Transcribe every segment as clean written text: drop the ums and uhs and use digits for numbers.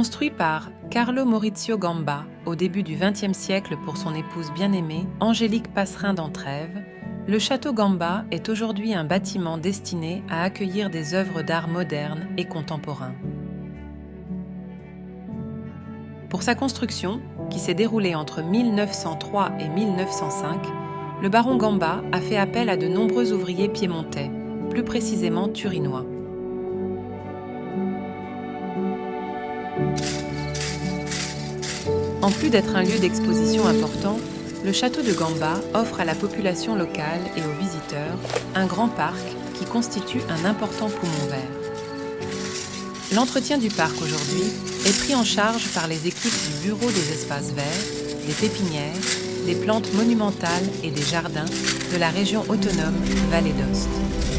Construit par Carlo Maurizio Gamba au début du XXe siècle pour son épouse bien-aimée, Angélique Passerin d'Entrèves, le château Gamba est aujourd'hui un bâtiment destiné à accueillir des œuvres d'art modernes et contemporains. Pour sa construction, qui s'est déroulée entre 1903 et 1905, le baron Gamba a fait appel à de nombreux ouvriers piémontais, plus précisément turinois. En plus d'être un lieu d'exposition important, le château de Gamba offre à la population locale et aux visiteurs un grand parc qui constitue un important poumon vert. L'entretien du parc aujourd'hui est pris en charge par les équipes du Bureau des espaces verts, des pépinières, des plantes monumentales et des jardins de la région autonome Vallée d'Aoste.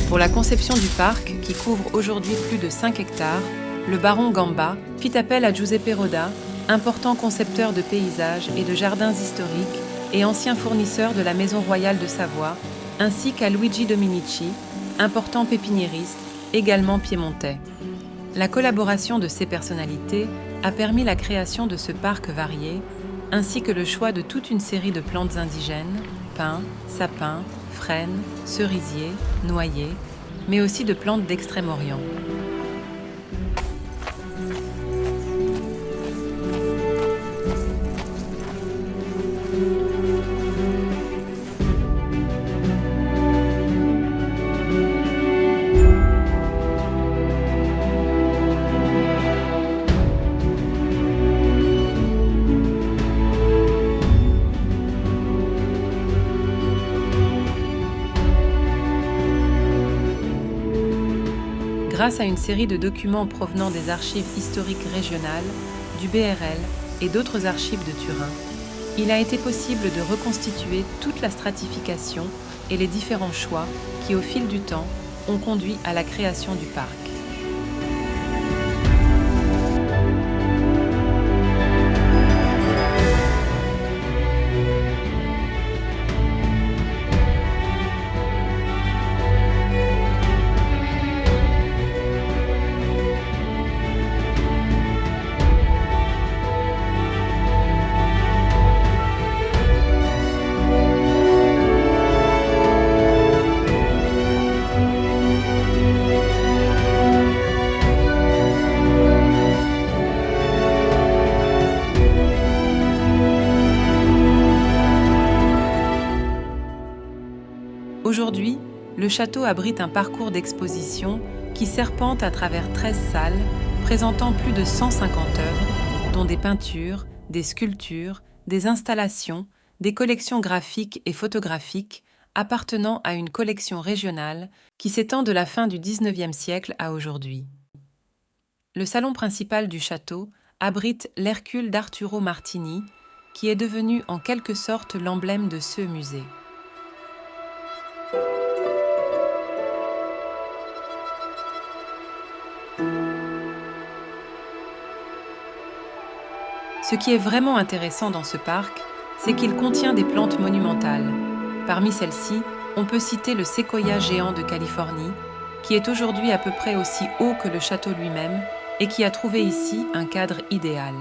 Pour la conception du parc, qui couvre aujourd'hui plus de 5 hectares, le baron Gamba fit appel à Giuseppe Roda, important concepteur de paysages et de jardins historiques et ancien fournisseur de la Maison royale de Savoie, ainsi qu'à Luigi Dominici, important pépiniériste, également piémontais. La collaboration de ces personnalités a permis la création de ce parc varié, ainsi que le choix de toute une série de plantes indigènes, pins, sapins, frênes, cerisiers, noyers, mais aussi de plantes d'Extrême-Orient. Grâce à une série de documents provenant des archives historiques régionales, du BRL et d'autres archives de Turin, il a été possible de reconstituer toute la stratification et les différents choix qui, au fil du temps, ont conduit à la création du parc. Aujourd'hui, le château abrite un parcours d'exposition qui serpente à travers 13 salles présentant plus de 150 œuvres, dont des peintures, des sculptures, des installations, des collections graphiques et photographiques appartenant à une collection régionale qui s'étend de la fin du XIXe siècle à aujourd'hui. Le salon principal du château abrite l'Hercule d'Arturo Martini, qui est devenu en quelque sorte l'emblème de ce musée. Ce qui est vraiment intéressant dans ce parc, c'est qu'il contient des plantes monumentales. Parmi celles-ci, on peut citer le séquoia géant de Californie, qui est aujourd'hui à peu près aussi haut que le château lui-même et qui a trouvé ici un cadre idéal.